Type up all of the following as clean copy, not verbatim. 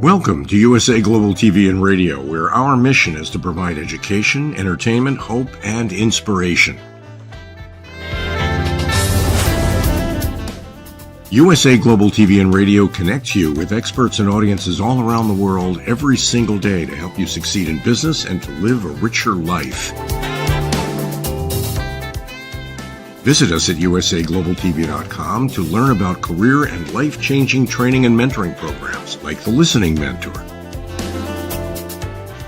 Welcome to USA Global TV and Radio, where our mission is to provide education, entertainment, hope, and inspiration. USA Global TV and Radio connects you with experts and audiences all around the world every single day to help you succeed in business and to live a richer life. Visit us at usaglobaltv.com to learn about career and life-changing training and mentoring programs like the Listening Mentor.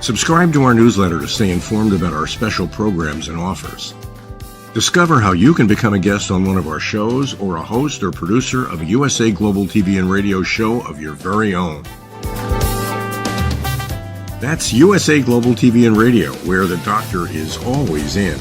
Subscribe to our newsletter to stay informed about our special programs and offers. Discover how you can become a guest on one of our shows or a host or producer of a USA Global TV and Radio show of your very own. That's USA Global TV and Radio, where the doctor is always in.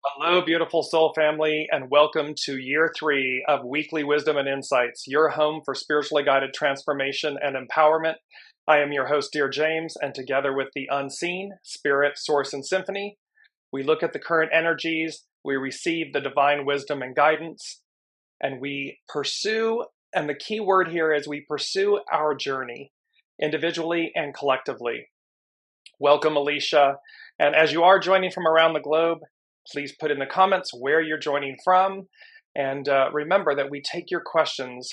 Hello, beautiful soul family, and welcome to year 3 of Weekly Wisdom and Insights, your home for spiritually guided transformation and empowerment. I am your host, Dearjames, and together with the unseen, Spirit, Source, and Symphony, we look at the current energies, we receive the divine wisdom and guidance, and we pursue, and the key word here is we pursue our journey, individually and collectively. Welcome, Alicia, and as you are joining from around the globe, please put in the comments where you're joining from. And remember that we take your questions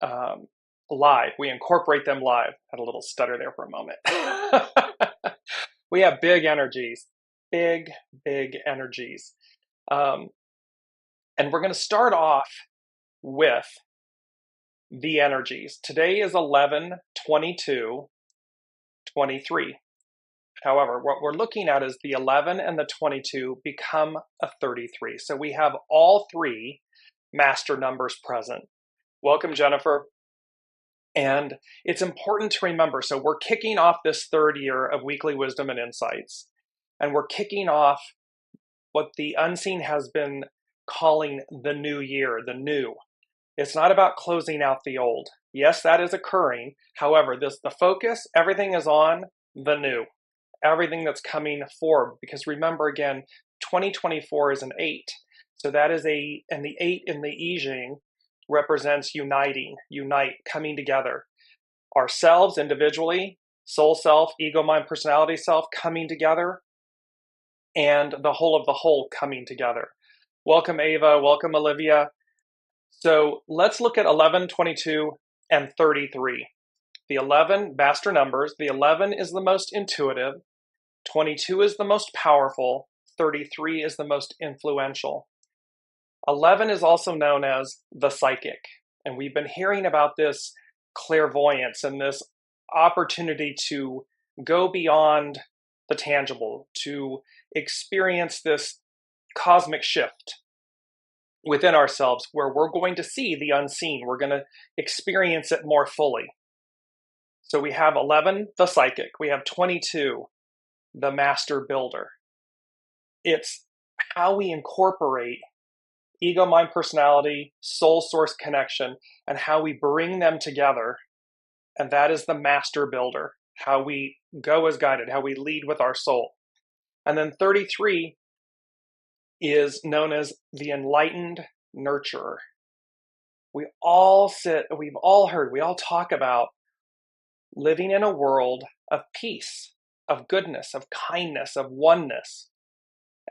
live. We incorporate them live. Had a little stutter there for a moment. We have big energies, big energies. And we're going to start off with the energies. Today is 11/22/23. However, what we're looking at is the 11 and the 22 become a 33. So we have all three master numbers present. Welcome, Jennifer. And it's important to remember, so we're kicking off this third year of Weekly Wisdom and Insights. And we're kicking off what the unseen has been calling the new year, the new. It's not about closing out the old. Yes, that is occurring. However, the focus, everything is on the new. Everything that's coming forward, because remember again, 2024 is an 8. So that is and the 8 in the I Ching represents uniting, unite, coming together. Ourselves individually, soul self, ego, mind, personality self coming together, and the whole of the whole coming together. Welcome, Ava. Welcome, Olivia. So let's look at 11, 22, and 33. The 11, master numbers, the 11 is the most intuitive, 22 is the most powerful, 33 is the most influential. 11 is also known as the psychic, and we've been hearing about this clairvoyance and this opportunity to go beyond the tangible, to experience this cosmic shift within ourselves where we're going to see the unseen, we're going to experience it more fully. So we have 11, the psychic. We have 22, the master builder. It's how we incorporate ego, mind, personality, soul, source connection, and how we bring them together. And that is the master builder, how we go as guided, how we lead with our soul. And then 33 is known as the enlightened nurturer. We've all heard, we all talk about living in a world of peace, of goodness, of kindness, of oneness,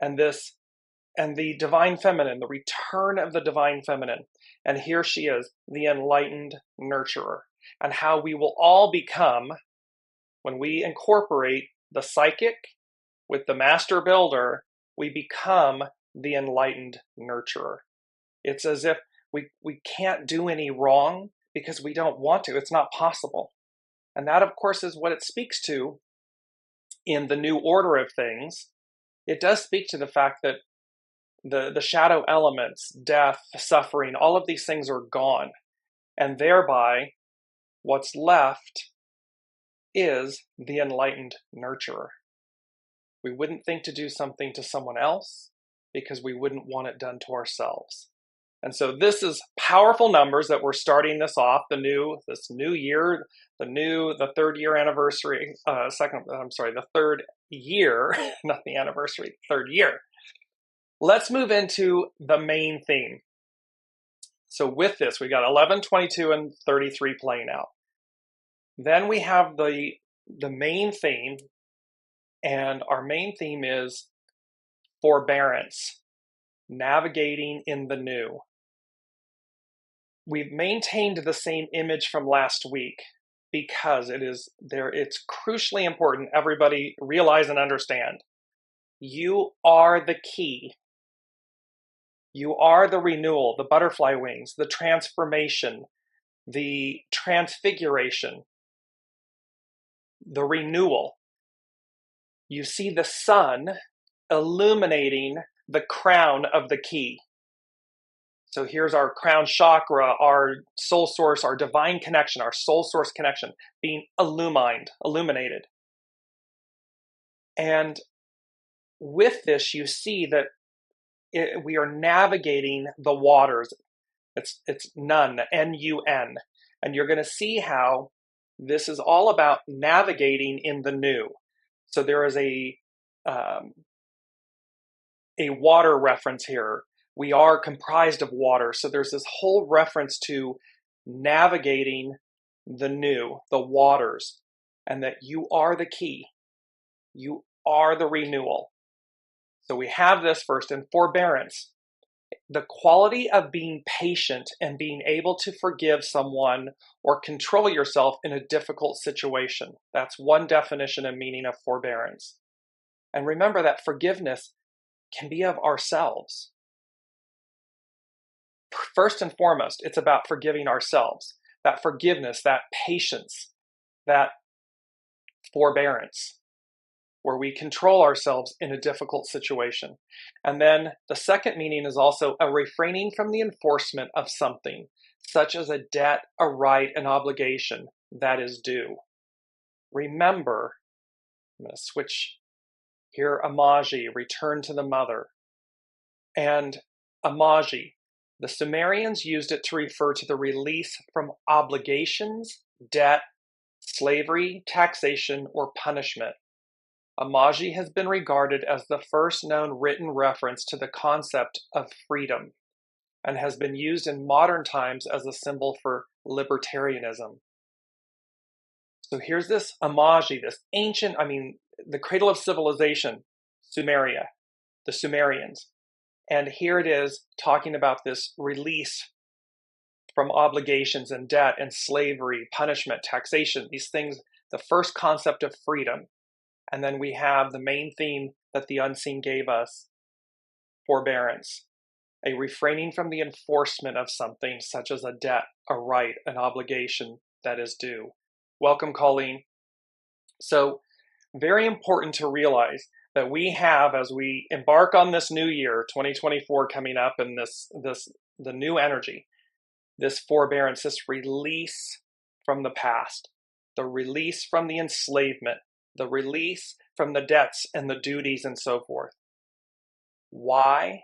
and the divine feminine, the return of the divine feminine. And here she is, the enlightened nurturer, and how we will all become, when we incorporate the psychic with the master builder, we become the enlightened nurturer. It's as if we can't do any wrong because we don't want to. It's not possible. And that, of course, is what it speaks to in the new order of things. It does speak to the fact that the shadow elements, death, suffering, all of these things are gone. And thereby, what's left is the enlightened nurturer. We wouldn't think to do something to someone else because we wouldn't want it done to ourselves. And so this is powerful numbers that we're starting this off, this new year, the third year anniversary, the third year, not the anniversary, third year. Let's move into the main theme. So with this, we got 11, 22, and 33 playing out. Then we have the main theme, and our main theme is forbearance, navigating in the new. We've maintained the same image from last week because it's crucially important everybody realize and understand. You are the key. You are the renewal, the butterfly wings, the transformation, the transfiguration, the renewal. You see the sun illuminating the crown of the key. So here's our crown chakra, our soul source, our divine connection, our soul source connection being illuminated. And with this, you see that we are navigating the waters. It's Nun, N-U-N. And you're going to see how this is all about navigating in the new. So there is a water reference here. We are comprised of water. So there's this whole reference to navigating the new, the waters, and that you are the key. You are the renewal. So we have this first in forbearance. The quality of being patient and being able to forgive someone or control yourself in a difficult situation. That's one definition and meaning of forbearance. And remember that forgiveness can be of ourselves. First and foremost, it's about forgiving ourselves. That forgiveness, that patience, that forbearance, where we control ourselves in a difficult situation. And then the second meaning is also a refraining from the enforcement of something, such as a debt, a right, an obligation that is due. Remember, I'm going to switch here, Amaji, return to the mother. And Amaji, the Sumerians used it to refer to the release from obligations, debt, slavery, taxation, or punishment. Amaji has been regarded as the first known written reference to the concept of freedom and has been used in modern times as a symbol for libertarianism. So here's this Amaji, this ancient, the cradle of civilization, Sumeria, the Sumerians. And here it is talking about this release from obligations and debt and slavery, punishment, taxation, these things, the first concept of freedom. And then we have the main theme that the unseen gave us, forbearance, a refraining from the enforcement of something such as a debt, a right, an obligation that is due. Welcome, Colleen. So very important to realize that we have, as we embark on this new year, 2024 coming up, and the new energy, this forbearance, this release from the past, the release from the enslavement, the release from the debts and the duties and so forth. Why?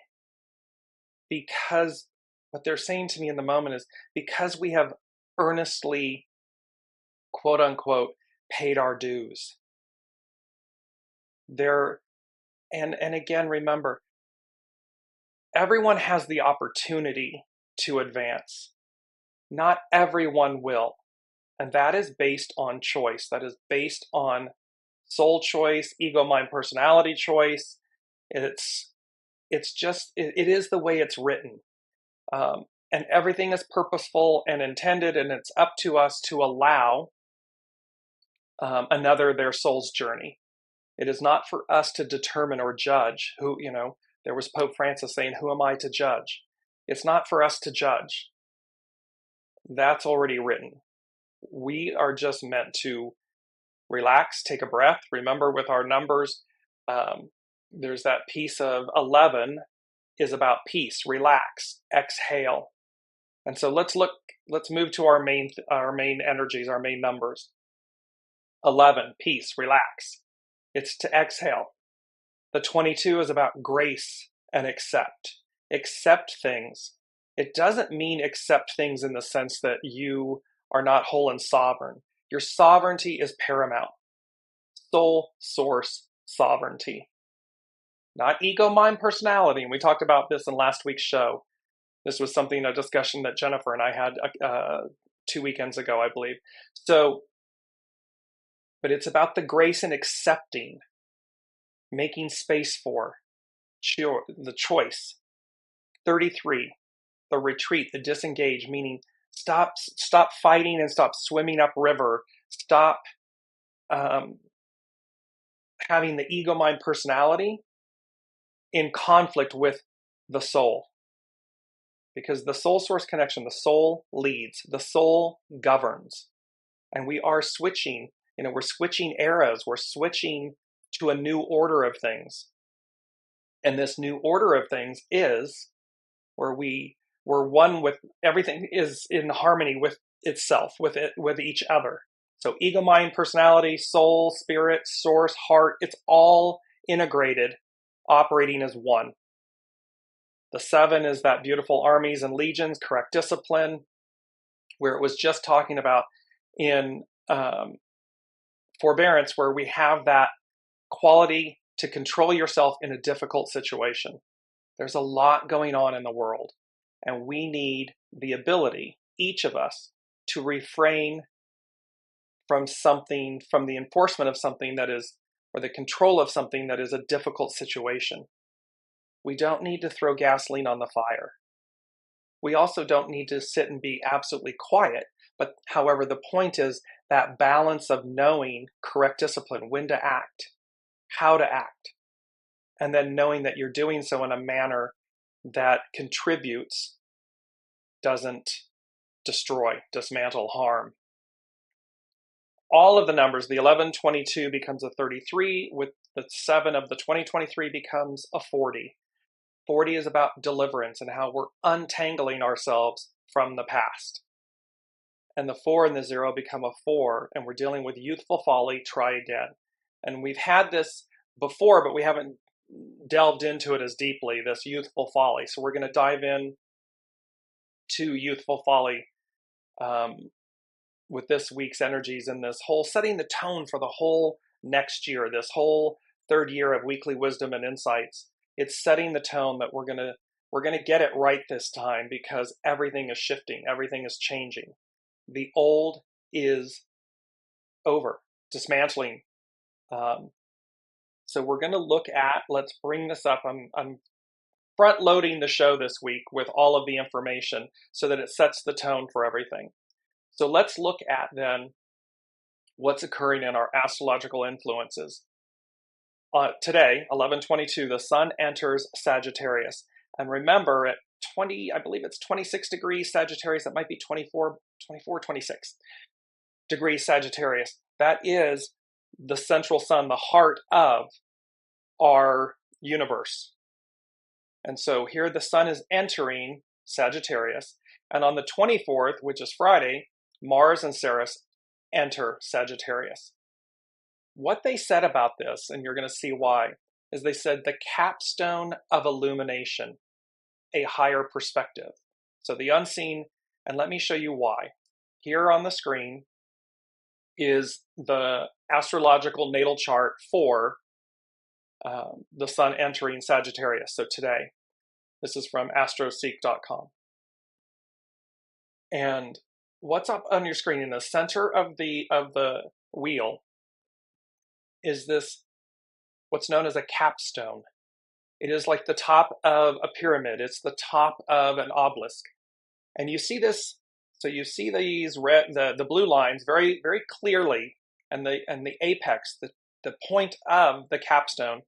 Because what they're saying to me in the moment is because we have earnestly, quote unquote, paid our dues. And again, remember, everyone has the opportunity to advance. Not everyone will. And that is based on choice. That is based on soul choice, ego, mind, personality choice. It is the way it's written. And everything is purposeful and intended, and it's up to us to allow their soul's journey. It is not for us to determine or judge who, there was Pope Francis saying, who am I to judge? It's not for us to judge. That's already written. We are just meant to relax, take a breath. Remember, with our numbers, there's that piece of 11 is about peace, relax, exhale. And so let's move to our main energies, our main numbers. 11, peace, relax. It's to exhale. The 22 is about grace and accept. Accept things. It doesn't mean accept things in the sense that you are not whole and sovereign. Your sovereignty is paramount. Soul source sovereignty. Not ego, mind, personality. And we talked about this in last week's show. This was a discussion that Jennifer and I had 2 weekends ago, I believe. So, but it's about the grace and accepting, making space for the choice. 33, the retreat, the disengage, meaning stop fighting and stop swimming upriver. Stop having the ego, mind, personality in conflict with the soul. Because the soul source connection, the soul leads, the soul governs. And we are switching, we're switching eras, we're switching to a new order of things. And this new order of things is where we're one with everything, is in harmony with itself, with each other. So ego, mind, personality, soul, spirit, source, heart, it's all integrated, operating as one. The 7 is that beautiful armies and legions, correct discipline, where it was just talking about in forbearance, where we have that quality to control yourself in a difficult situation. There's a lot going on in the world, and we need the ability, each of us, to refrain from something, from the enforcement of something that is, or the control of something that is a difficult situation. We don't need to throw gasoline on the fire. We also don't need to sit and be absolutely quiet. But however, the point is that balance of knowing correct discipline, when to act, how to act, and then knowing that you're doing so in a manner that contributes, doesn't destroy, dismantle, harm. All of the numbers, the 1122 becomes a 33, with the 7 of the 2023 becomes a 40. 40 is about deliverance and how we're untangling ourselves from the past. And the 4 and the 0 become a 4, and we're dealing with youthful folly, try again. And we've had this before, but we haven't delved into it as deeply, this youthful folly. So we're going to dive in to youthful folly with this week's energies and this whole setting the tone for the whole next year, this whole third year of weekly wisdom and insights. It's setting the tone that we're gonna get it right this time, because everything is shifting, everything is changing. The old is over, dismantling. So we're going to look at, let's bring this up. I'm front loading the show this week with all of the information so that it sets the tone for everything. So let's look at then what's occurring in our astrological influences. Today, 11/22, the sun enters Sagittarius. And remember, at 20, I believe it's 26 degrees Sagittarius, that might be 24, 26 degrees Sagittarius. That is the central sun, the heart of our universe. And so here the sun is entering Sagittarius. And on the 24th, which is Friday, Mars and Ceres enter Sagittarius. What they said about this, and you're going to see why, is they said the capstone of illumination, a higher perspective. So the unseen, and let me show you why. Here on the screen is the astrological natal chart for the sun entering Sagittarius. So today, this is from astroseek.com. And what's up on your screen in the center of the wheel is this, what's known as a capstone. It is like the top of a pyramid. It's the top of an obelisk. And you see this, so you see these red, the blue lines very, very clearly, and the apex, the point of the capstone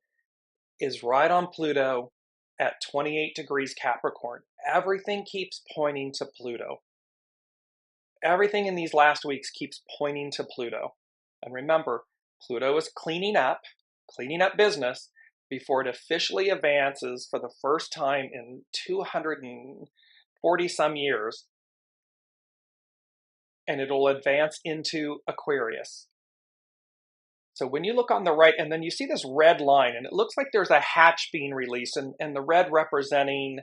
is right on Pluto at 28 degrees Capricorn. Everything keeps pointing to Pluto. everything in these last weeks keeps pointing to Pluto. And remember, Pluto is cleaning up business before it officially advances for the first time in 240 some years, and it'll advance into Aquarius. So when you look on the right, and then you see this red line, and it looks like there's a hatch being released, and the red representing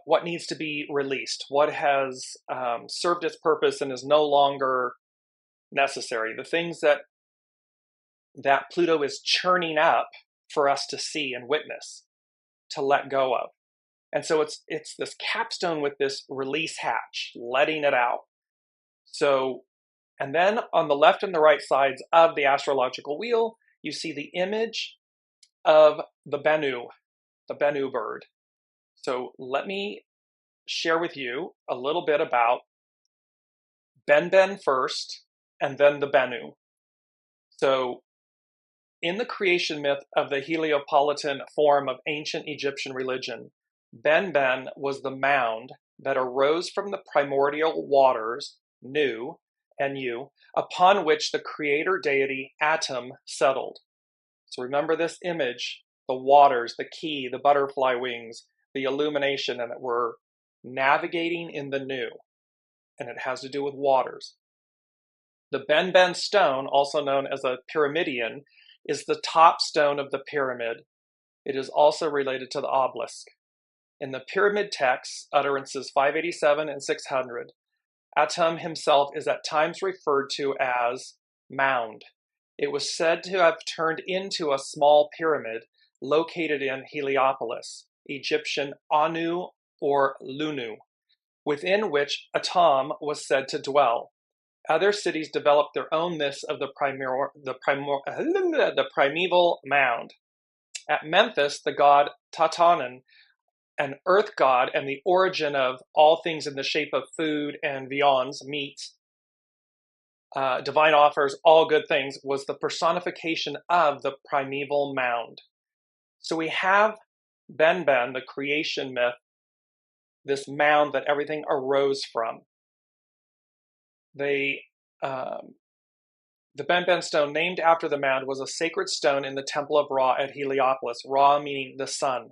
what needs to be released, what has served its purpose and is no longer necessary, the things that Pluto is churning up for us to see and witness, to let go of. And so it's this capstone with this release hatch, letting it out. So, and then on the left and the right sides of the astrological wheel, you see the image of the Bennu bird. So let me share with you a little bit about Ben first, and then the Bennu. So in the creation myth of the Heliopolitan form of ancient Egyptian religion, Ben was the mound that arose from the primordial waters, Nu, N-U, upon which the creator deity Atum settled. So remember this image, the waters, the key, the butterfly wings, the illumination, and that we're navigating in the Nu, and it has to do with waters. The Ben stone, also known as a pyramidion, is the top stone of the pyramid. It is also related to the obelisk. In the pyramid texts, utterances 587 and 600, Atum himself is at times referred to as mound. It was said to have turned into a small pyramid located in Heliopolis, Egyptian Anu or Lunu, within which Atum was said to dwell. Other cities developed their own myths of the primeval mound. At Memphis, the god Tatanen, an earth god and the origin of all things in the shape of food and viands, meats, divine offers, all good things, was the personification of the primeval mound. So we have Ben, the creation myth, this mound that everything arose from. The Ben stone, named after the mound, was a sacred stone in the temple of Ra at Heliopolis, Ra meaning the sun.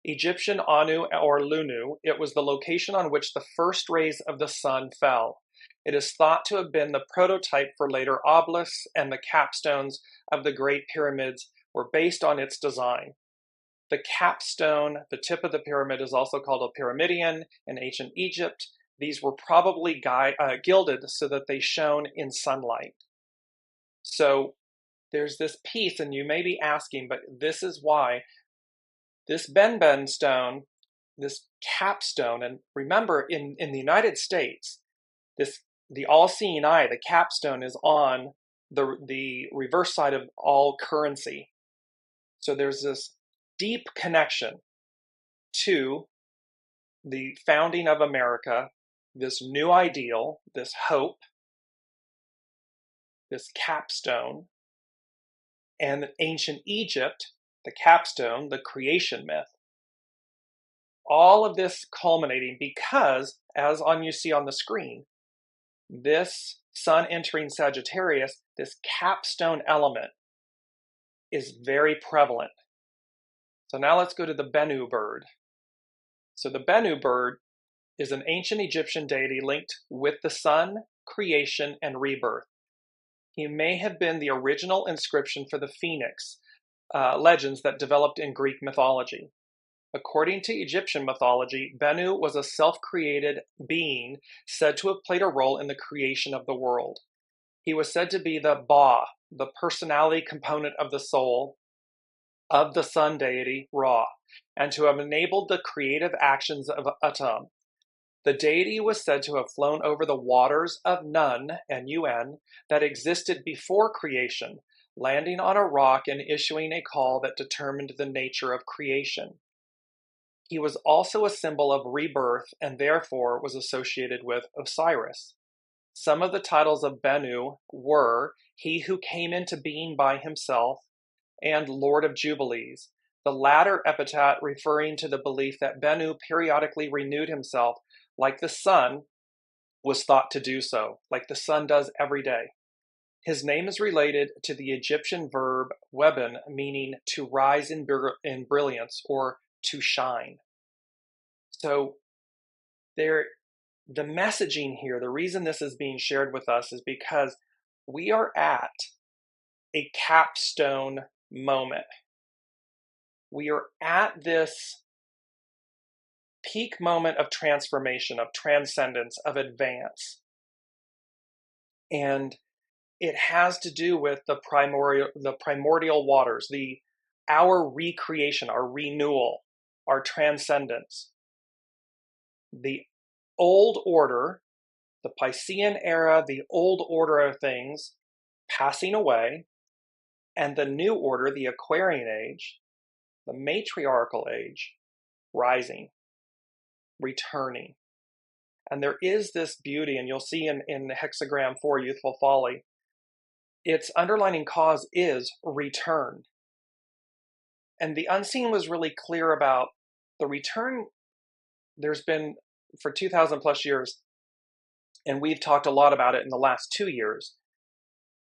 Egyptian Anu or Lunu, it was the location on which the first rays of the sun fell. It is thought to have been the prototype for later obelisks, and the capstones of the Great Pyramids were based on its design. The capstone, the tip of the pyramid, is also called a pyramidion in ancient Egypt. These were probably gilded so that they shone in sunlight. So there's this piece, and you may be asking, but this is why this Ben stone, this capstone, and remember in the United States, the all-seeing eye, the capstone, is on the reverse side of all currency. So there's this deep connection to the founding of America, this new ideal, this hope, this capstone, and ancient Egypt, the capstone, the creation myth. All of this culminating because, as you see on the screen, this sun entering Sagittarius, this capstone element is very prevalent. So now let's go to the Bennu bird. So the Bennu bird is an ancient Egyptian deity linked with the sun, creation, and rebirth. He may have been the original inscription for the phoenix legends that developed in Greek mythology. According to Egyptian mythology, Bennu was a self-created being said to have played a role in the creation of the world. He was said to be the Ba, the personality component of the soul of the sun deity Ra, and to have enabled the creative actions of Atum. The deity was said to have flown over the waters of Nun, N-U-N, that existed before creation, landing on a rock and issuing a call that determined the nature of creation. He was also a symbol of rebirth and therefore was associated with Osiris. Some of the titles of Bennu were He Who Came Into Being by Himself and Lord of Jubilees, the latter epithet referring to the belief that Bennu periodically renewed himself like the sun was thought to do so, like the sun does every day. His name is related to the Egyptian verb weben, meaning to rise in brilliance or to shine. So the messaging here, the reason this is being shared with us is because we are at a capstone moment. We are at this peak moment of transformation, of transcendence, of advance. And it has to do with the primordial waters, our recreation, our renewal, our transcendence. The old order, the Piscean era, the old order of things passing away, and the new order, the Aquarian age, the matriarchal age, rising, returning. And there is this beauty, and you'll see in hexagram 4, Youthful Folly, its underlining cause is return. And the unseen was really clear about the return. There's been, for 2,000 plus years, and we've talked a lot about it in the last 2 years,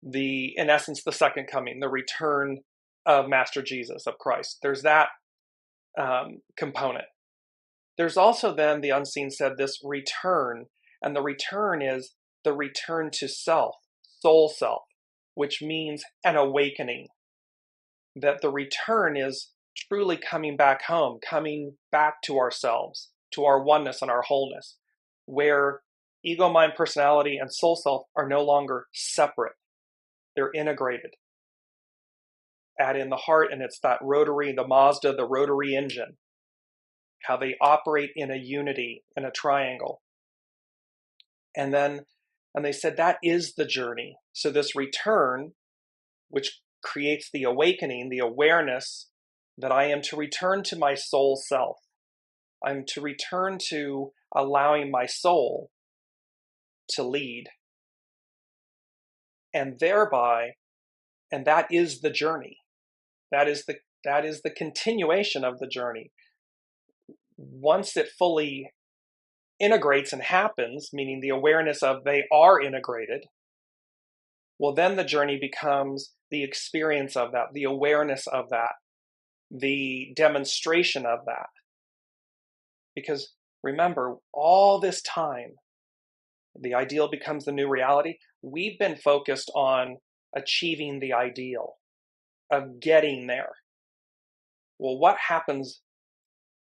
in essence, the second coming, the return of Master Jesus, of Christ. There's that component. There's also then, the unseen said, this return, and the return is the return to self, soul self, which means an awakening. That the return is truly coming back home, coming back to ourselves, to our oneness and our wholeness, where ego, mind, personality, and soul self are no longer separate. They're integrated. Add in the heart, and it's that rotary, the Mazda, the rotary engine, how they operate in a unity, in a triangle. And they said that is the journey. So this return, which creates the awakening, the awareness that I am to return to my soul self. I'm to return to allowing my soul to lead. And thereby, and that is the journey. That is the continuation of the journey. Once it fully integrates and happens, meaning the awareness of they are integrated, well, then the journey becomes the experience of that, the awareness of that, the demonstration of that. Because remember, all this time, the ideal becomes the new reality. We've been focused on achieving the ideal, of getting there. Well, what happens,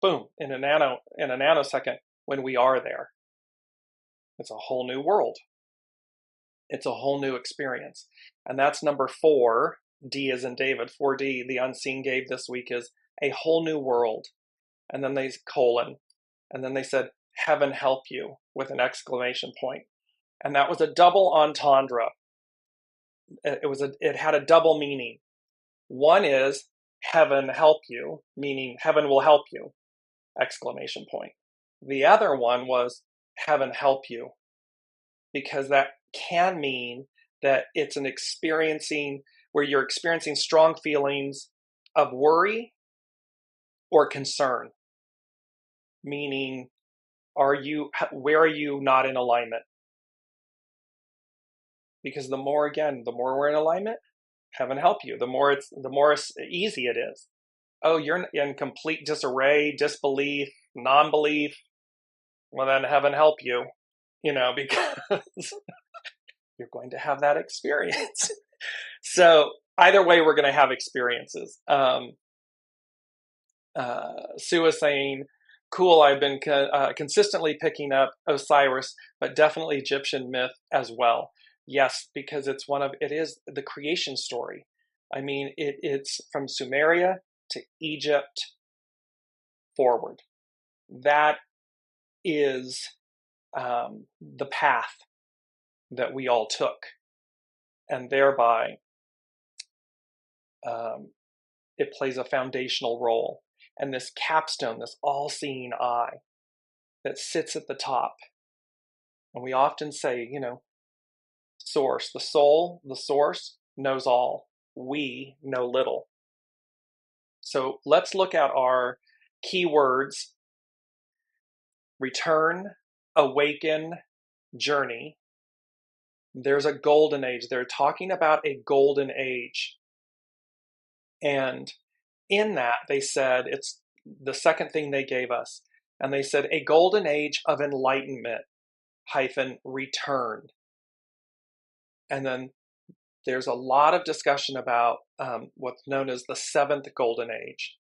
boom, in a nanosecond when we are there? It's a whole new world. It's a whole new experience. And that's number 4, D as in David, 4D, the unseen gave this week is a whole new world. And then they colon. And then they said, heaven help you, with an exclamation point. And that was a double entendre. It had a double meaning. One is heaven help you, meaning heaven will help you, exclamation point. The other one was heaven help you, because that can mean that it's an experiencing where you're experiencing strong feelings of worry or concern, meaning where are you not in alignment? Because the more we're in alignment, heaven help you, the more easy it is. Oh, you're in complete disarray, disbelief, non-belief. Well, then heaven help you, because you're going to have that experience. So either way, we're going to have experiences. Sue is saying, cool, I've been consistently picking up Osiris, but definitely Egyptian myth as well. Yes, because it is the creation story. I mean, it's from Sumeria to Egypt forward. That is the path that we all took. And thereby, it plays a foundational role. And this capstone, this all-seeing eye that sits at the top. And we often say, source, the soul, the source knows all. We know little. So let's look at our keywords: return, awaken, journey. There's a golden age. They're talking about a golden age. And in that, they said, it's the second thing they gave us. And they said, a golden age of enlightenment hyphen return. And then there's a lot of discussion about what's known as the seventh golden age.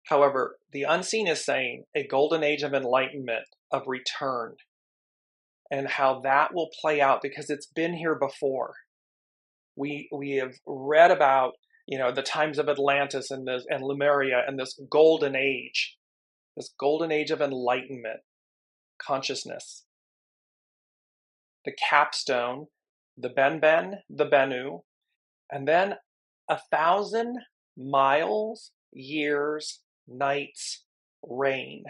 However, the unseen is saying a golden age of enlightenment, of return, and how that will play out because it's been here before. We have read about, the times of Atlantis and Lemuria and this golden age of enlightenment, consciousness. The capstone, the Benben, the Bennu, and then 1,000 miles, years, nights, reign.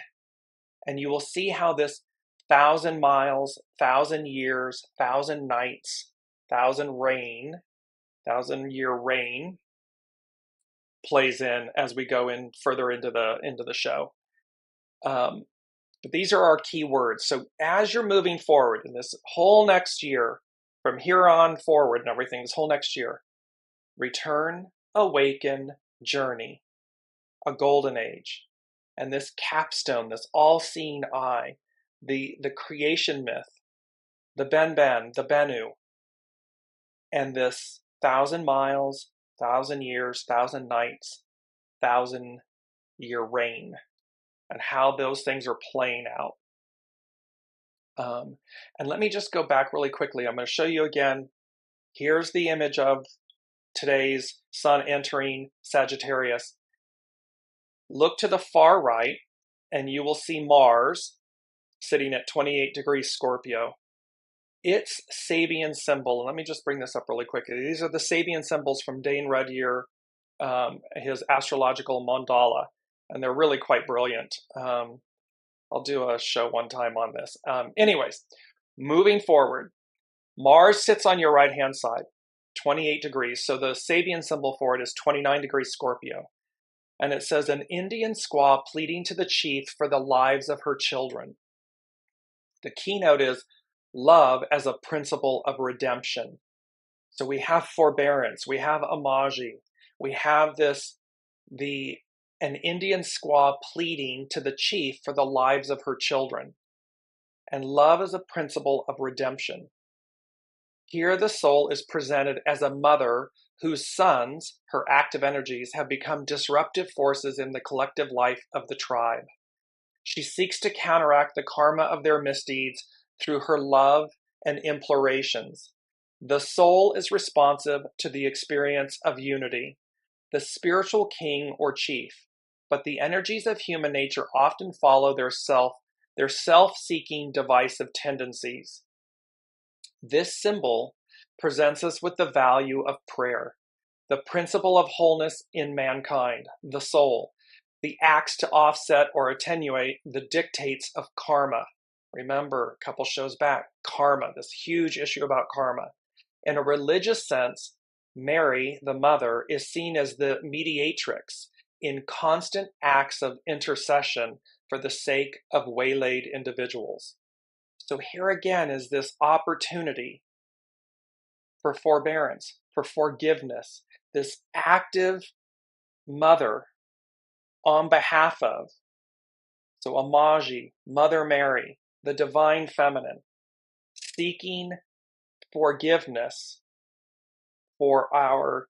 And you will see how this 1,000 miles, 1,000 years, 1,000 nights, 1,000-year reign plays in as we go in further into the show. But these are our key words. So as you're moving forward in this whole next year, from here on forward and everything, this whole next year, return, awaken, journey, a golden age. And this capstone, this all-seeing eye, the creation myth, the Benben, the Bennu, and this 1,000 miles, 1,000 years, 1,000 nights, 1,000-year reign, and how those things are playing out. And let me just go back really quickly. I'm going to show you again. Here's the image of today's sun entering Sagittarius. Look to the far right, and you will see Mars sitting at 28 degrees Scorpio. Its Sabian symbol, and let me just bring this up really quickly. These are the Sabian symbols from Dane Rudyer, his astrological mandala, and they're really quite brilliant. I'll do a show one time on this. Anyways, moving forward, Mars sits on your right-hand side, 28 degrees. So the Sabian symbol for it is 29 degrees Scorpio. And it says, an Indian squaw pleading to the chief for the lives of her children. The keynote is love as a principle of redemption. So we have forbearance, we have amaji, we have an Indian squaw pleading to the chief for the lives of her children. And love is a principle of redemption. Here the soul is presented as a mother whose sons, her active energies, have become disruptive forces in the collective life of the tribe. She seeks to counteract the karma of their misdeeds through her love and implorations. The soul is responsive to the experience of unity, the spiritual king or chief, but the energies of human nature often follow their self-seeking divisive tendencies. This symbol presents us with the value of prayer, the principle of wholeness in mankind, the soul, the acts to offset or attenuate the dictates of karma. Remember, a couple shows back, karma, this huge issue about karma. In a religious sense, Mary, the mother, is seen as the mediatrix in constant acts of intercession for the sake of waylaid individuals. So here again is this opportunity for forbearance, for forgiveness, this active mother on behalf of, so Amaji, Mother Mary, the divine feminine, seeking forgiveness for our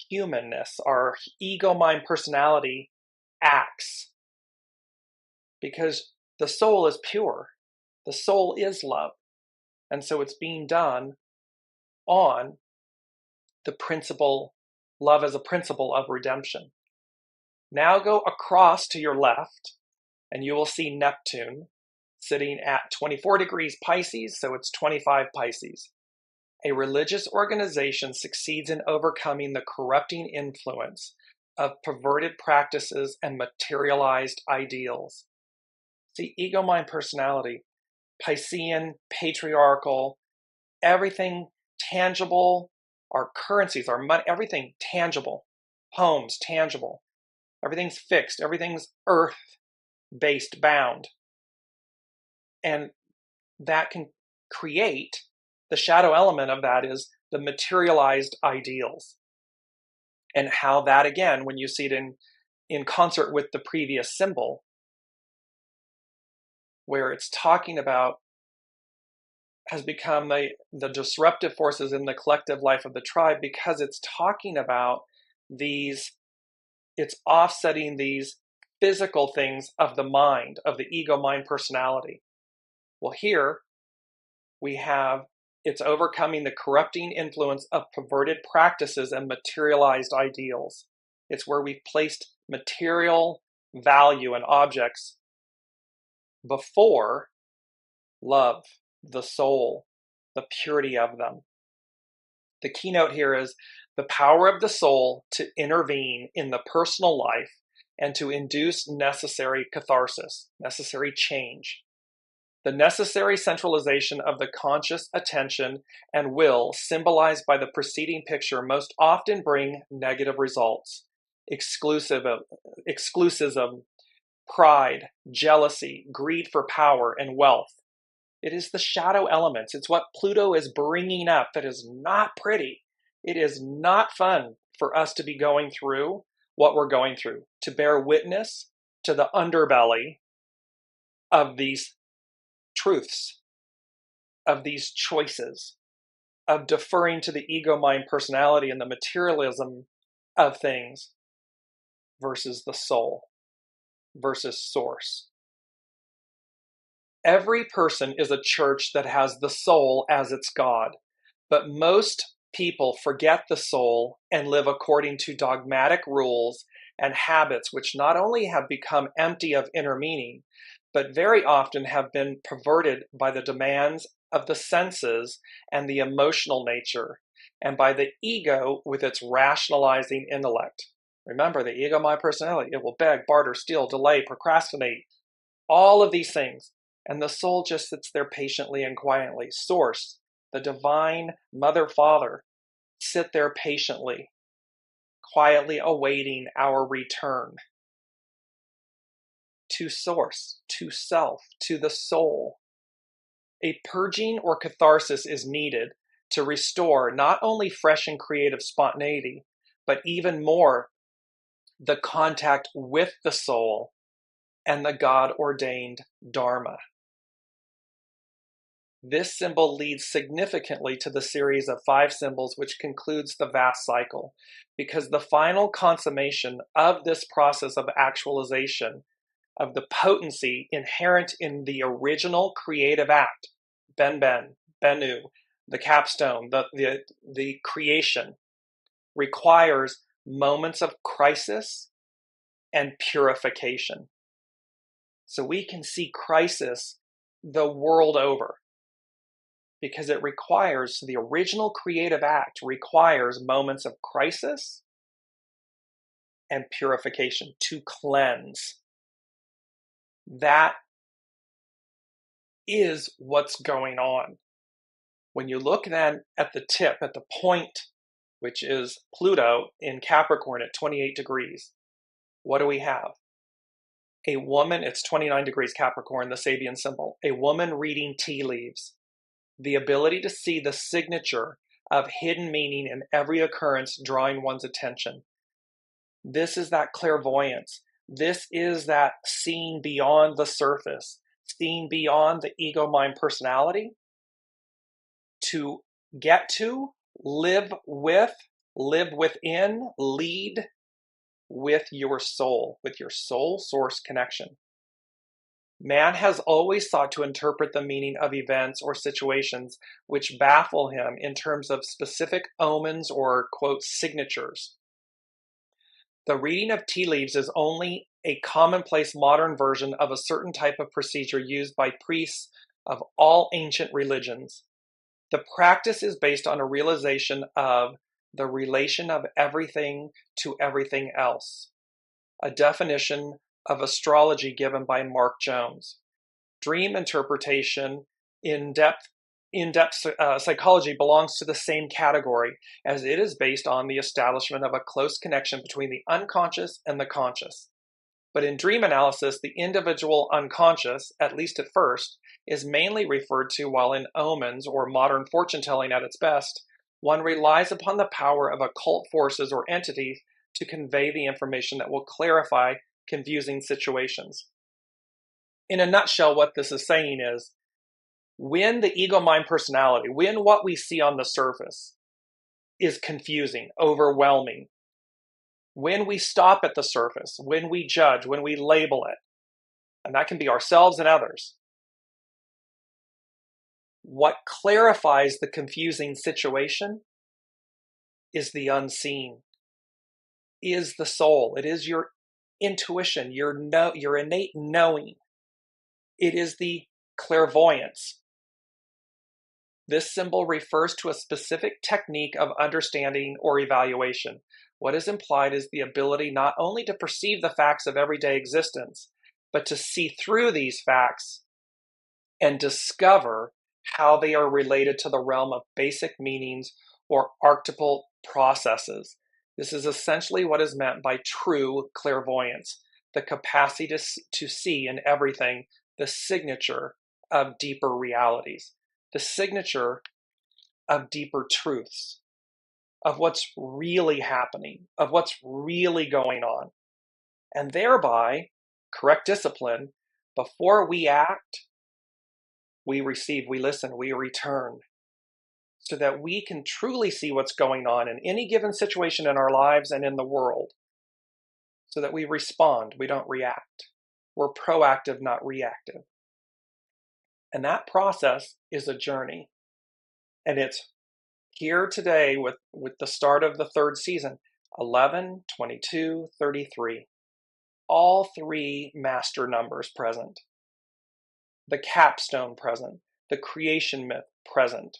humanness, our ego, mind, personality acts. Because the soul is pure. The soul is love. And so it's being done on the principle, love as a principle of redemption. Now go across to your left, and you will see Neptune sitting at 24 degrees Pisces, so it's 25 Pisces. A religious organization succeeds in overcoming the corrupting influence of perverted practices and materialized ideals. See, ego, mind, personality, Piscean, patriarchal, everything tangible, our currencies, our money, everything tangible, homes, tangible, everything's fixed, everything's earth-based, bound. And that can create, the shadow element of that is the materialized ideals. And how that, again, when you see it in concert with the previous symbol, where it's talking about, has become the disruptive forces in the collective life of the tribe, because it's talking about these, it's offsetting these physical things of the mind, of the ego, mind, personality. Well, here we have, it's overcoming the corrupting influence of perverted practices and materialized ideals. It's where we've placed material value in objects before love, the soul, the purity of them. The keynote here is the power of the soul to intervene in the personal life and to induce necessary catharsis, necessary change. The necessary centralization of the conscious attention and will, symbolized by the preceding picture, most often bring negative results. Exclusivism, pride, jealousy, greed for power and wealth. It is the shadow elements. It's what Pluto is bringing up that is not pretty. It is not fun for us to be going through what we're going through, to bear witness to the underbelly of these truths, of these choices, of deferring to the ego, mind, personality, and the materialism of things versus the soul, versus source. Every person is a church that has the soul as its God, but most people forget the soul and live according to dogmatic rules and habits, which not only have become empty of inner meaning, but very often have been perverted by the demands of the senses and the emotional nature, and by the ego with its rationalizing intellect. Remember, the ego, my personality, it will beg, barter, steal, delay, procrastinate, all of these things. And the soul just sits there patiently and quietly. Source, the divine mother, father, sit there patiently, quietly awaiting our return to source, to self, to the soul. A purging or catharsis is needed to restore not only fresh and creative spontaneity, but even more the contact with the soul and the God-ordained Dharma. This symbol leads significantly to the series of 5 symbols, which concludes the vast cycle, because the final consummation of this process of actualization of the potency inherent in the original creative act, Bennu, the capstone, the creation, requires moments of crisis and purification. So we can see crisis the world over, because it requires, the original creative act requires moments of crisis and purification to cleanse. That is what's going on. When you look then at the tip, at the point, which is Pluto in Capricorn at 28 degrees, what do we have? A woman, it's 29 degrees Capricorn, the Sabian symbol, a woman reading tea leaves. The ability to see the signature of hidden meaning in every occurrence drawing one's attention. This is that clairvoyance. This is that seeing beyond the surface, seeing beyond the ego, mind, personality, to get to, live with, live within, lead with your soul source connection. Man has always sought to interpret the meaning of events or situations which baffle him in terms of specific omens or, quote, signatures. The reading of tea leaves is only a commonplace modern version of a certain type of procedure used by priests of all ancient religions. The practice is based on a realization of the relation of everything to everything else, a definition of astrology given by Mark Jones. Dream interpretation, in-depth psychology belongs to the same category, as it is based on the establishment of a close connection between the unconscious and the conscious. But in dream analysis, the individual unconscious, at least at first, is mainly referred to, while in omens or modern fortune telling at its best, one relies upon the power of occult forces or entities to convey the information that will clarify confusing situations. In a nutshell, what this is saying is, when the ego-mind personality, when what we see on the surface is confusing, overwhelming, when we stop at the surface, when we judge, when we label it, and that can be ourselves and others, what clarifies the confusing situation is the unseen, is the soul. It is your intuition, your innate knowing. It is the clairvoyance. This symbol refers to a specific technique of understanding or evaluation. What is implied is the ability not only to perceive the facts of everyday existence, but to see through these facts and discover how they are related to the realm of basic meanings or archetypal processes. This is essentially what is meant by true clairvoyance, the capacity to see in everything the signature of deeper realities, the signature of deeper truths, of what's really happening, of what's really going on. And thereby, correct discipline, before we act, we receive, we listen, we return, so that we can truly see what's going on in any given situation in our lives and in the world, so that we respond, we don't react. We're proactive, not reactive. And that process is a journey. And it's here today with the start of the third season, 11, 22, 33. All three master numbers present. The capstone present. The creation myth present.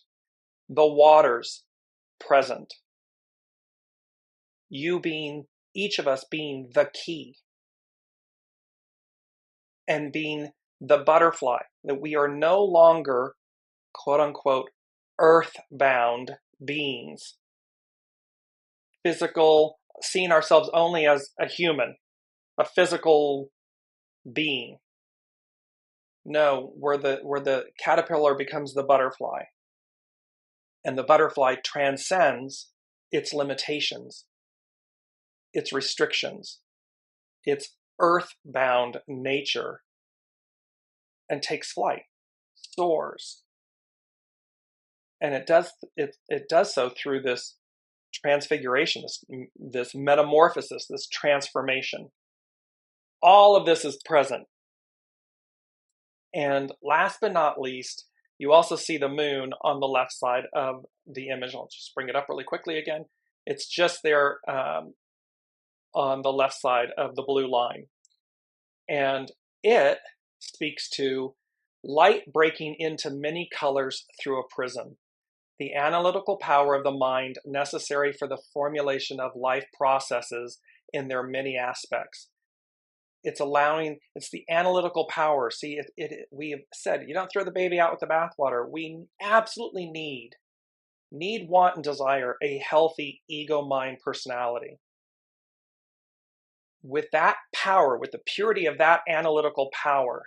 The waters present. Each of us being the key. And being the butterfly, that we are no longer, quote unquote, earthbound beings. Physical, seeing ourselves only as a human, a physical being. No, where the caterpillar becomes the butterfly. And the butterfly transcends its limitations, its restrictions, its earthbound nature, and takes flight, soars. And it does so through this transfiguration, this metamorphosis, this transformation. All of this is present. And last but not least, you also see the moon on the left side of the image. I'll just bring it up really quickly again. It's just there on the left side of the blue line. And it speaks to light breaking into many colors through a prism, the analytical power of the mind necessary for the formulation of life processes in their many aspects. It's the analytical power. See, we have said, you don't throw the baby out with the bathwater. We absolutely need, want, and desire a healthy ego-mind personality. With that power, with the purity of that analytical power,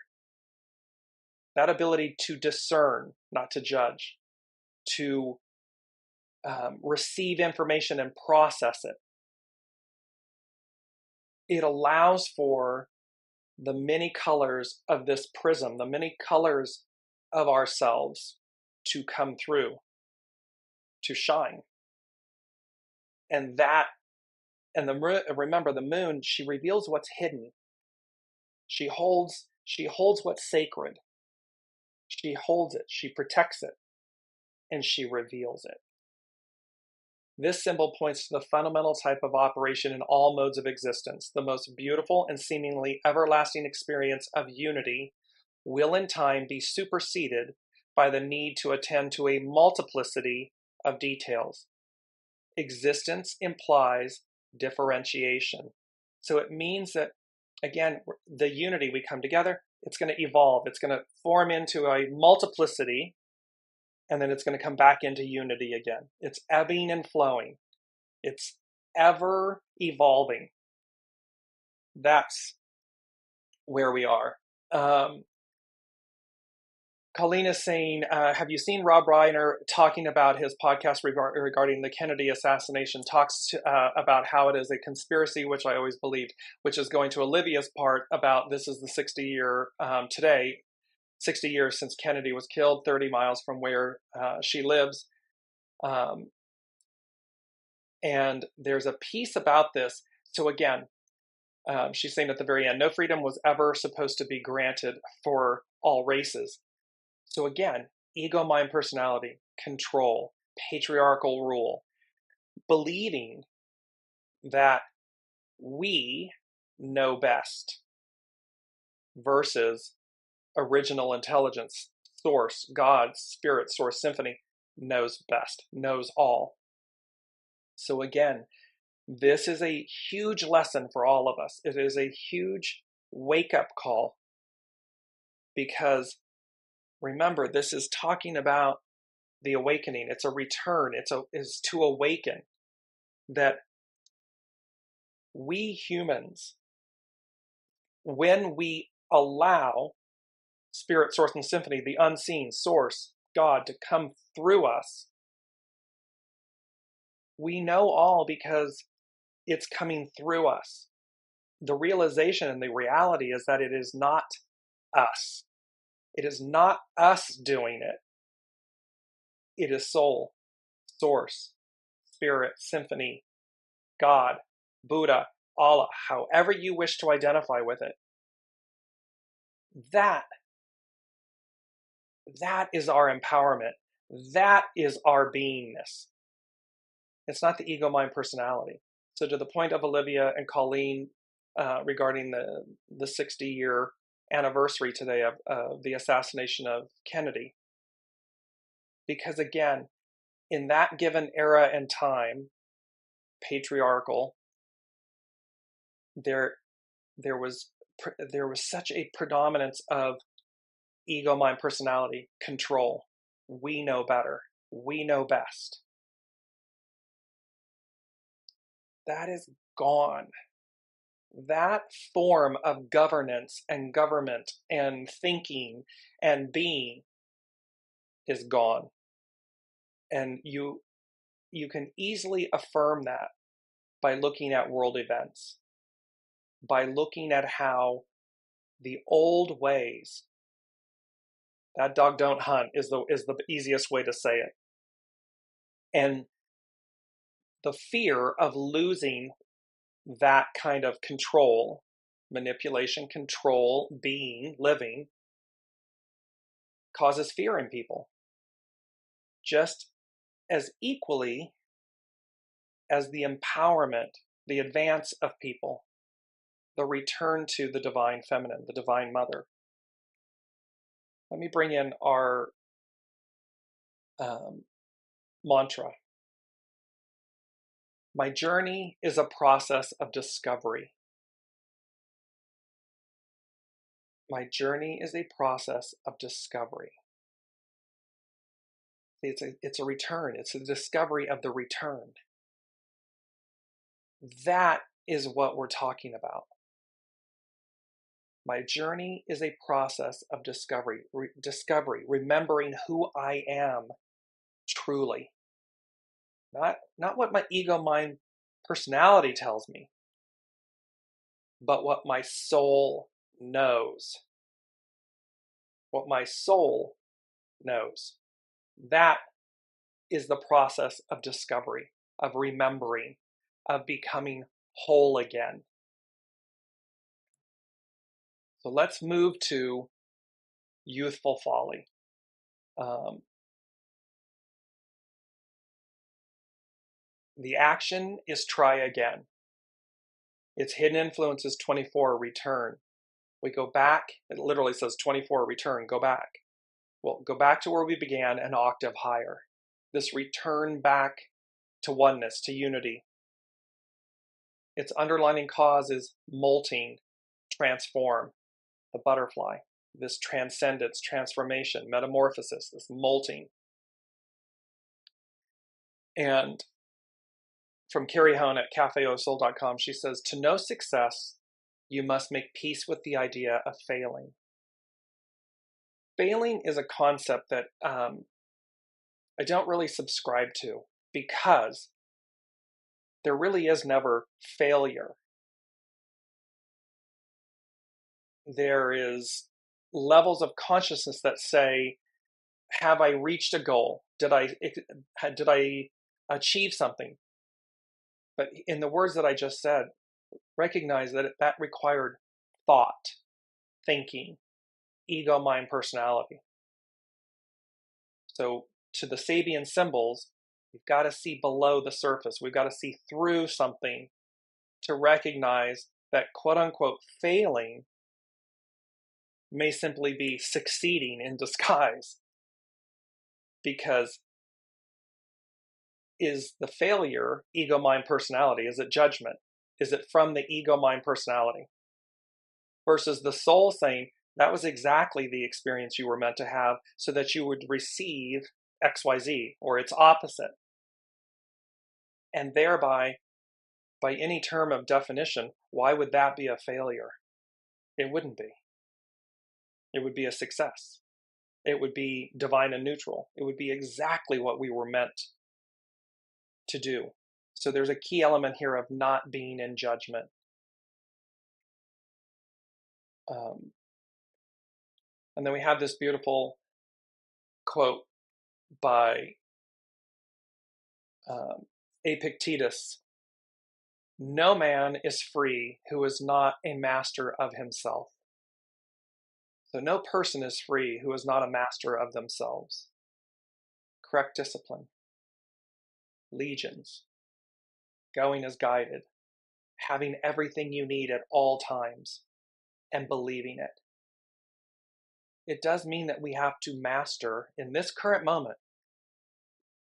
that ability to discern, not to judge, to receive information and process it, it allows for the many colors of this prism, the many colors of ourselves to come through, to shine. And remember, the moon, she reveals what's hidden. She holds what's sacred. She holds it, she protects it, and she reveals it. This symbol points to the fundamental type of operation in all modes of existence. The most beautiful and seemingly everlasting experience of unity will in time be superseded by the need to attend to a multiplicity of details. Existence implies differentiation. So it means that, again, the unity, we come together, it's going to evolve. It's going to form into a multiplicity, and then it's going to come back into unity again. It's ebbing and flowing. It's ever evolving. That's where we are. Colleen is saying, have you seen Rob Reiner talking about his podcast regarding the Kennedy assassination? Talks about how it is a conspiracy, which I always believed, which is going to Olivia's part about this is the 60 years since Kennedy was killed, 30 miles from where she lives. And there's a piece about this. So again, she's saying at the very end, no freedom was ever supposed to be granted for all races. So again, ego, mind, personality, control, patriarchal rule, believing that we know best versus original intelligence, source, God, spirit, source, symphony, knows best, knows all. So again, this is a huge lesson for all of us. It is a huge wake-up call because remember, this is talking about the awakening. It's a return. It's to awaken that we humans, when we allow spirit, source, and symphony, the unseen source, God, to come through us, we know all because it's coming through us. The realization and the reality is that it is not us. It is not us doing it. It is soul, source, spirit, symphony, God, Buddha, Allah, however you wish to identify with it. That is our empowerment. That is our beingness. It's not the ego, mind, personality. So to the point of Olivia and Colleen regarding the 60-year anniversary today of the assassination of Kennedy. Because again, in that given era and time, patriarchal, there was such a predominance of ego, mind, personality, control. We know better. We know best. That is gone. That form of governance and government and thinking and being is gone. And you can easily affirm that by looking at world events, by looking at how the old ways, that dog don't hunt is the easiest way to say it. And the fear of losing that kind of control, manipulation, control, being, living, causes fear in people. Just as equally as the empowerment, the advance of people, the return to the divine feminine, the divine mother. Let me bring in our mantra. My journey is a process of discovery. My journey is a process of discovery. It's a return. It's a discovery of the return. That is what we're talking about. My journey is a process of discovery, remembering who I am truly. Not what my ego, mind, personality tells me, but what my soul knows. What my soul knows. That is the process of discovery, of remembering, of becoming whole again. So let's move to youthful folly. The action is try again. Its hidden influence is 24, return. We go back, it literally says 24, return, go back. Well, go back to where we began, an octave higher. This return back to oneness, to unity. Its underlying cause is molting, transform, the butterfly. This transcendence, transformation, metamorphosis, this molting. And from Carrie Hone at cafeosoul.com, she says, to know success you must make peace with the idea of failing. Failing is a concept that I don't really subscribe to, because there really is never failure. There is levels of consciousness that say, have I reached a goal? Did I achieve something? But in the words that I just said, recognize that that required thought, thinking, ego, mind, personality. So to the Sabian symbols, we've got to see below the surface. We've got to see through something to recognize that quote unquote failing may simply be succeeding in disguise. Because is the failure ego, mind, personality? Is it judgment? Is it from the ego, mind, personality? Versus the soul saying, that was exactly the experience you were meant to have so that you would receive XYZ or its opposite. And thereby, by any term of definition, why would that be a failure? It wouldn't be. It would be a success. It would be divine and neutral. It would be exactly what we were meant to do. So there's a key element here of not being in judgment. And then we have this beautiful quote by Epictetus. No man is free who is not a master of himself. So no person is free who is not a master of themselves. Correct discipline. Legions. Going as guided. Having everything you need at all times. And believing it. It does mean that we have to master, in this current moment,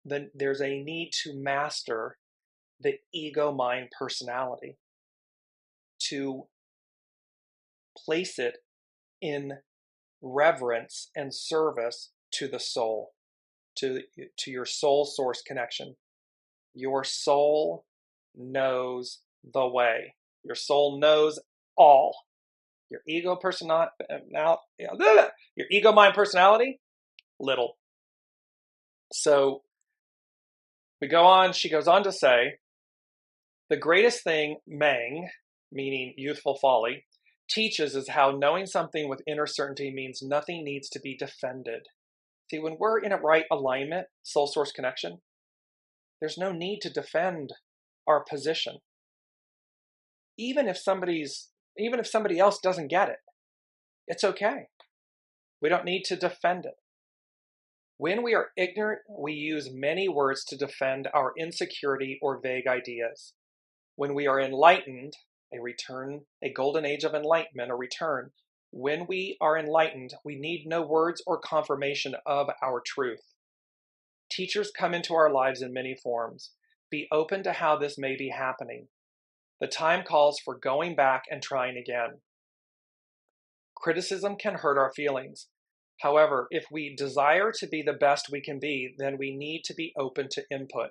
then there's a need to master the ego, mind, personality, to place it in reverence and service to the soul, to your soul source connection. Your soul knows the way. Your soul knows all. Your ego your ego, mind, personality, little. So we go on. She goes on to say, the greatest thing Meng, meaning youthful folly, teaches is how knowing something with inner certainty means nothing needs to be defended. See, when we're in a right alignment, soul source connection, there's no need to defend our position. Even if somebody else doesn't get it, it's okay. We don't need to defend it. When we are ignorant, we use many words to defend our insecurity or vague ideas. When we are enlightened, a golden age of enlightenment, a return. When we are enlightened, we need no words or confirmation of our truth. Teachers come into our lives in many forms. Be open to how this may be happening. The time calls for going back and trying again. Criticism can hurt our feelings. However, if we desire to be the best we can be, then we need to be open to input.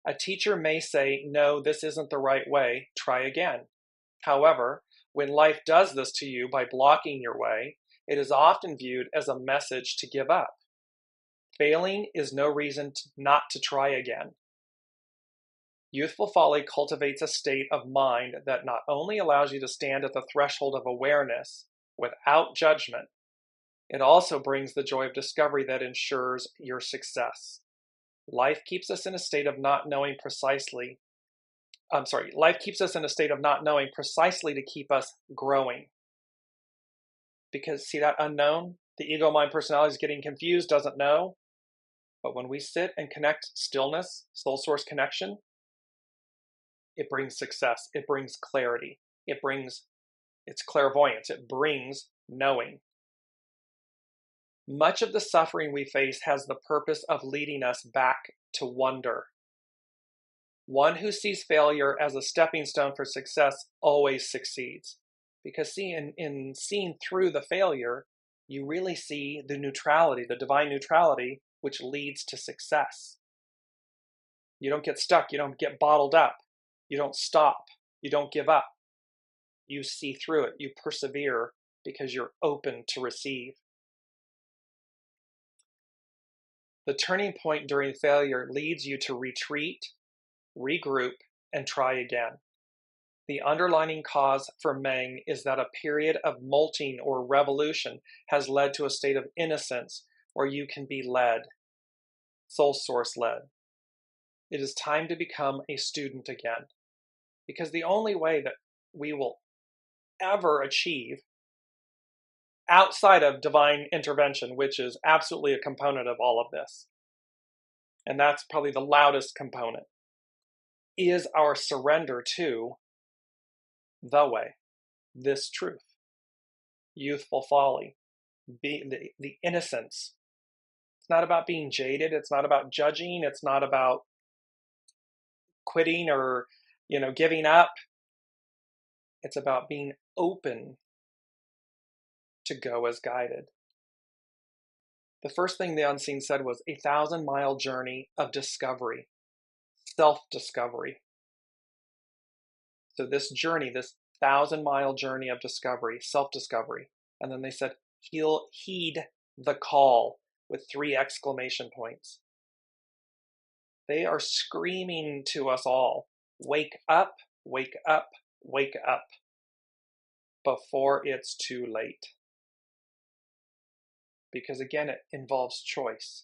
A teacher may say, no, this isn't the right way, try again. However, when life does this to you by blocking your way, it is often viewed as a message to give up. Failing is no reason not to try again. Youthful folly cultivates a state of mind that not only allows you to stand at the threshold of awareness without judgment, it also brings the joy of discovery that ensures your success. Life keeps us in a state of not knowing precisely. Life keeps us in a state of not knowing precisely to keep us growing. Because see that unknown? The ego, mind, personality is getting confused, doesn't know. But when we sit and connect stillness, soul source connection, it brings success. It brings clarity. It's clairvoyance. It brings knowing. Much of the suffering we face has the purpose of leading us back to wonder. One who sees failure as a stepping stone for success always succeeds. Because see, in seeing through the failure, you really see the neutrality, the divine neutrality, which leads to success. You don't get stuck. You don't get bottled up. You don't stop. You don't give up. You see through it. You persevere because you're open to receive. The turning point during failure leads you to retreat, regroup, and try again. The underlying cause for Meng is that a period of molting or revolution has led to a state of innocence where you can be led, soul source led. It is time to become a student again, because the only way that we will ever achieve outside of divine intervention, which is absolutely a component of all of this, and that's probably the loudest component, is our surrender to the way, this truth, youthful folly, the innocence. It's not about being jaded. It's not about judging. It's not about quitting or, giving up. It's about being open to go as guided. The first thing the unseen said was 1,000-mile journey of discovery, self-discovery. So this journey, this 1,000-mile journey of discovery, self-discovery. And then they said, he'll heed the call with 3 exclamation points. They are screaming to us all, wake up, wake up, wake up, before it's too late. Because again, it involves choice.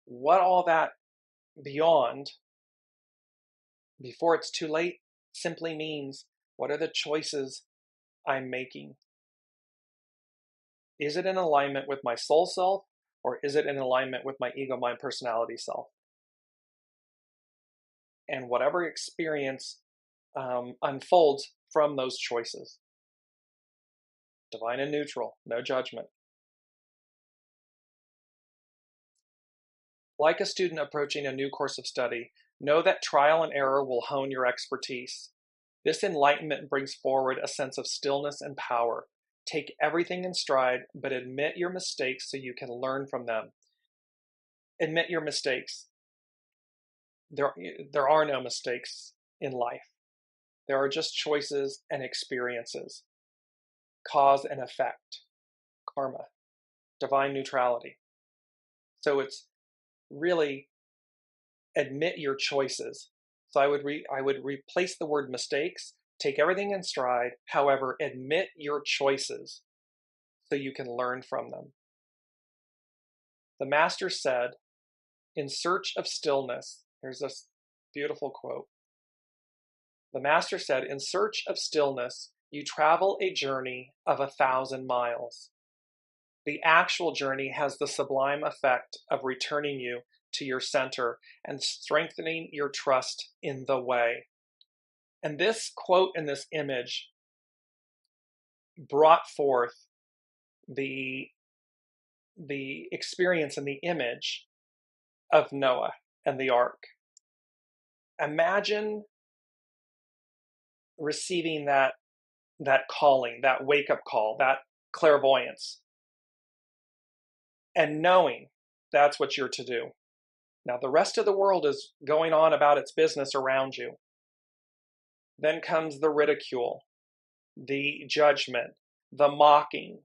What all that beyond, before it's too late, simply means, what are the choices I'm making? Is it in alignment with my soul self, or is it in alignment with my ego, mind, personality self? And whatever experience unfolds from those choices. Divine and neutral, no judgment. Like a student approaching a new course of study, know that trial and error will hone your expertise. This enlightenment brings forward a sense of stillness and power. Take everything in stride, but admit your mistakes so you can learn from them. Admit your mistakes. There are no mistakes in life. There are just choices and experiences. Cause and effect. Karma. Divine neutrality. So it's really admit your choices. So I would replace the word mistakes, take everything in stride, however, admit your choices so you can learn from them. The master said, in search of stillness, here's this beautiful quote. The master said, in search of stillness, you travel a journey of 1,000 miles. The actual journey has the sublime effect of returning you to your center and strengthening your trust in the way. And this quote and this image brought forth the experience and the image of Noah and the ark. Imagine receiving that calling, that wake-up call, that clairvoyance, and knowing that's what you're to do. Now, the rest of the world is going on about its business around you. Then comes the ridicule, the judgment, the mocking.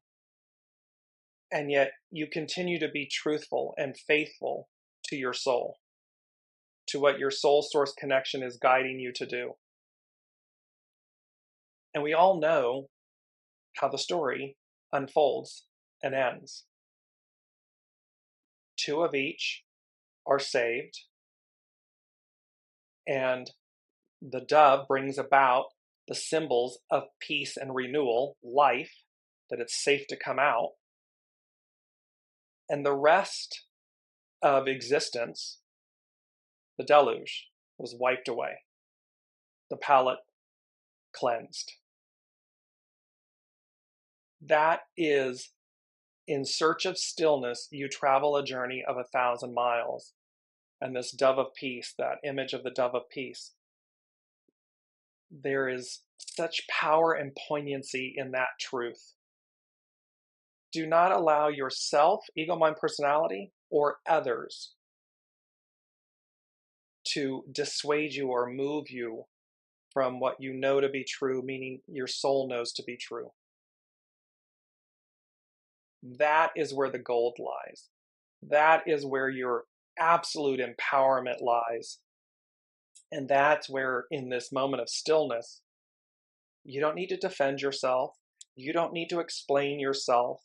And yet you continue to be truthful and faithful to your soul, to what your soul source connection is guiding you to do. And we all know how the story unfolds and ends. 2 of each are saved, and the dove brings about the symbols of peace and renewal, life, that it's safe to come out. And the rest of existence, the deluge, was wiped away. The palate cleansed. That is, in search of stillness, you travel a journey of 1,000 miles. And this dove of peace, that image of the dove of peace, there is such power and poignancy in that truth. Do not allow yourself, ego, mind, personality, or others to dissuade you or move you from what you know to be true, meaning your soul knows to be true. That is where the gold lies. That is where your absolute empowerment lies. And that's where, in this moment of stillness, you don't need to defend yourself. You don't need to explain yourself.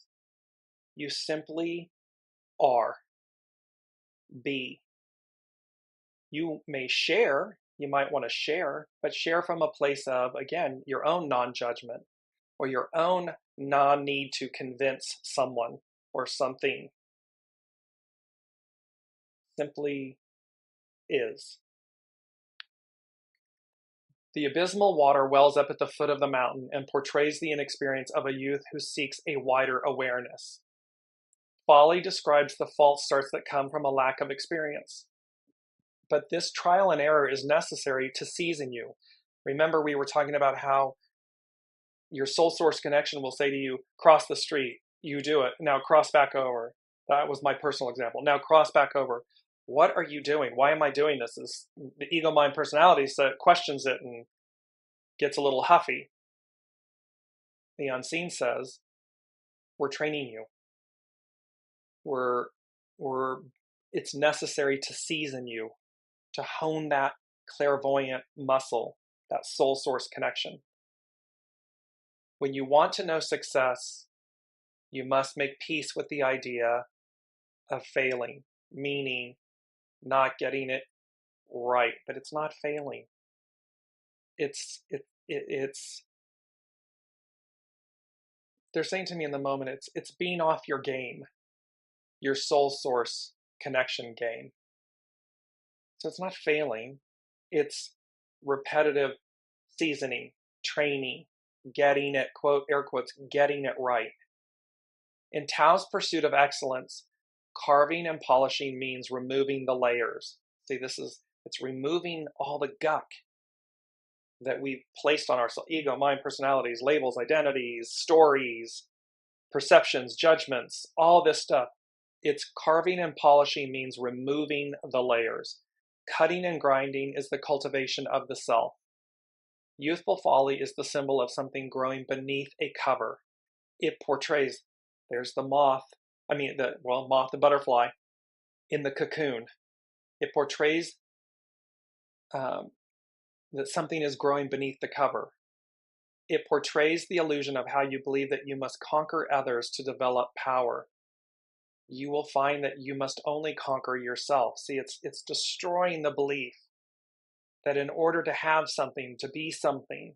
You simply are. Be. You may share, you might want to share, but share from a place of, again, your own non-judgment or your own non-need to convince someone or something. Simply is. The abysmal water wells up at the foot of the mountain and portrays the inexperience of a youth who seeks a wider awareness. Folly describes the false starts that come from a lack of experience. But this trial and error is necessary to season you. Remember, we were talking about how your soul source connection will say to you, cross the street, you do it, now cross back over. That was my personal example. Now cross back over. What are you doing? Why am I doing this? Is the ego mind personality questions it and gets a little huffy. The unseen says, we're training you. It's necessary to season you, to hone that clairvoyant muscle, that soul source connection. When you want to know success, you must make peace with the idea of failing, meaning not getting it right, but it's not failing. It's they're saying to me in the moment, it's being off your game, your soul source connection game. So it's not failing, it's repetitive seasoning, training, getting it, quote, air quotes, getting it right. In Tao's pursuit of excellence, carving and polishing means removing the layers. See, it's removing all the gunk that we've placed on ourselves, ego, mind, personalities, labels, identities, stories, perceptions, judgments, all this stuff. It's carving and polishing means removing the layers. Cutting and grinding is the cultivation of the self. Youthful folly is the symbol of something growing beneath a cover. It portrays, there's the moth, moth and butterfly in the cocoon. It portrays that something is growing beneath the cover. It portrays the illusion of how you believe that you must conquer others to develop power. You will find that you must only conquer yourself. See, it's destroying the belief that in order to have something, to be something,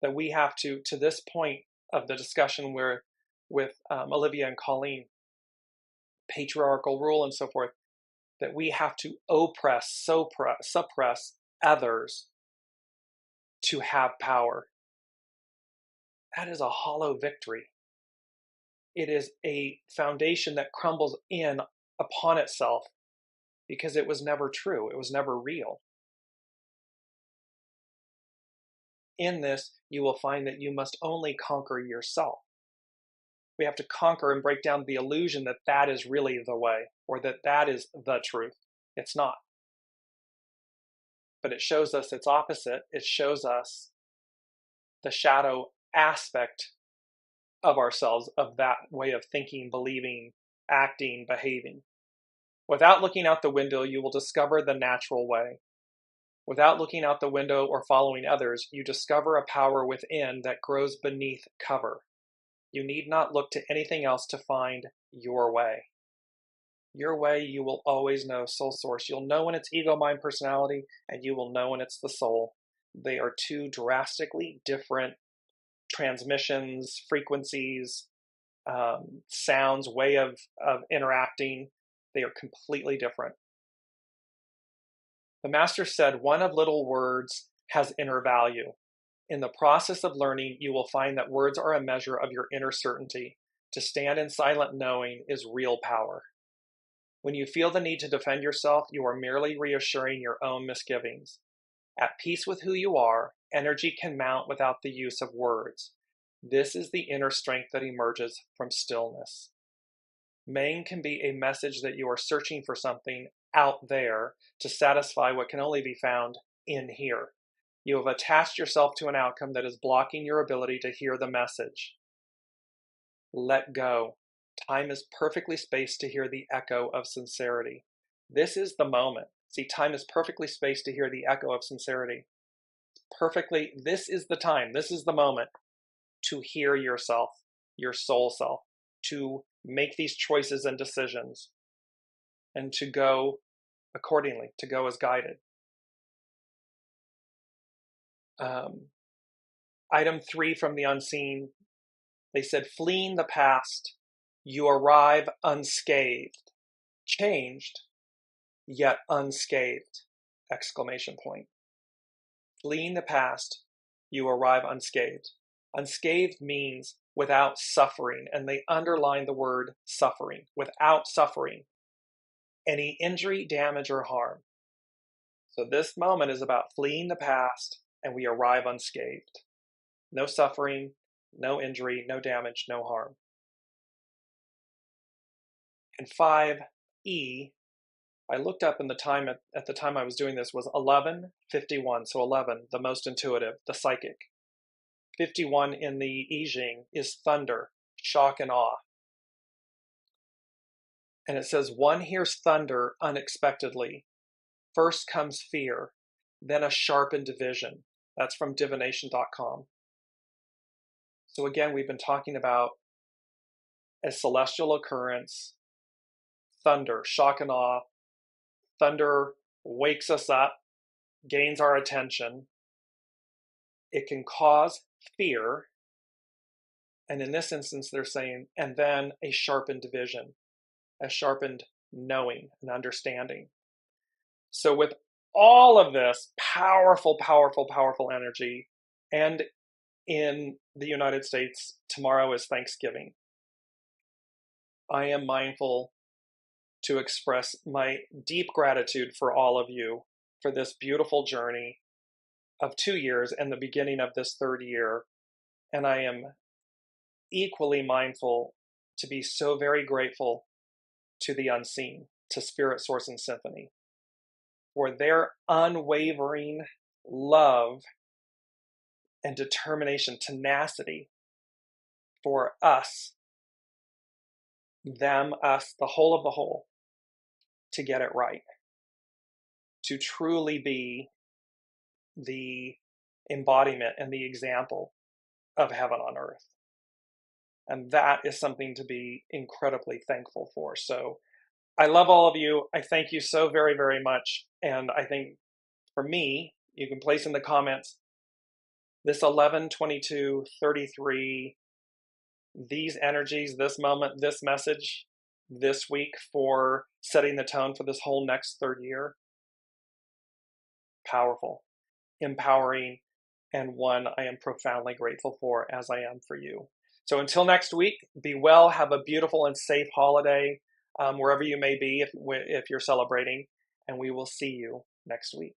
that we have to this point of the discussion where with Olivia and Colleen, patriarchal rule and so forth, that we have to suppress others to have power. That is a hollow victory. It is a foundation that crumbles in upon itself because it was never true. It was never real. In this, you will find that you must only conquer yourself. We have to conquer and break down the illusion that that is really the way, or that that is the truth. It's not. But it shows us its opposite. It shows us the shadow aspect of ourselves, of that way of thinking, believing, acting, behaving. Without looking out the window, you will discover the natural way. Without looking out the window or following others, you discover a power within that grows beneath cover. You need not look to anything else to find your way. Your way, you will always know, soul source. You'll know when it's ego, mind, personality, and you will know when it's the soul. They are two drastically different transmissions, frequencies, sounds, way of interacting. They are completely different. The master said, one of little words has inner value. In the process of learning, you will find that words are a measure of your inner certainty. To stand in silent knowing is real power. When you feel the need to defend yourself, you are merely reassuring your own misgivings. At peace with who you are, energy can mount without the use of words. This is the inner strength that emerges from stillness. Main can be a message that you are searching for something out there to satisfy what can only be found in here. You have attached yourself to an outcome that is blocking your ability to hear the message. Let go. Time is perfectly spaced to hear the echo of sincerity. This is the moment. See, time is perfectly spaced to hear the echo of sincerity. This is the time, this is the moment to hear yourself, your soul self, to make these choices and decisions, and to go accordingly, to go as guided. Item 3 from the unseen, they said, fleeing the past, you arrive unscathed, changed, yet unscathed, exclamation point. Fleeing the past, you arrive unscathed. Unscathed means without suffering, and they underline the word suffering, without suffering, any injury, damage, or harm. So this moment is about fleeing the past, and we arrive unscathed. No suffering, no injury, no damage, no harm. And 5E, I looked up in the time at the time I was doing this was 11:51. So 11, the most intuitive, the psychic. 51 in the I Ching is thunder, shock and awe. And it says, one hears thunder unexpectedly. First comes fear, then a sharpened vision. That's from divination.com. So again, we've been talking about a celestial occurrence, thunder, shock and awe. Thunder wakes us up, gains our attention. It can cause fear. And in this instance, they're saying, and then a sharpened vision, a sharpened knowing and understanding. So with all of this powerful, powerful, powerful energy, and in the United States, tomorrow is Thanksgiving, I am mindful to express my deep gratitude for all of you for this beautiful journey of 2 years and the beginning of this 3rd year. And I am equally mindful to be so very grateful to the unseen, to Spirit, Source, and Symphony, for their unwavering love and determination, tenacity for us, them, us, the whole of the whole, to get it right, to truly be the embodiment and the example of heaven on earth. And that is something to be incredibly thankful for. So I love all of you. I thank you so very, very much. And I think for me, you can place in the comments, this 11, 22, 33, these energies, this moment, this message, this week for setting the tone for this whole next 3rd year. Powerful, empowering, and one I am profoundly grateful for, as I am for you. So until next week, be well, have a beautiful and safe holiday, wherever you may be if you're celebrating, and we will see you next week.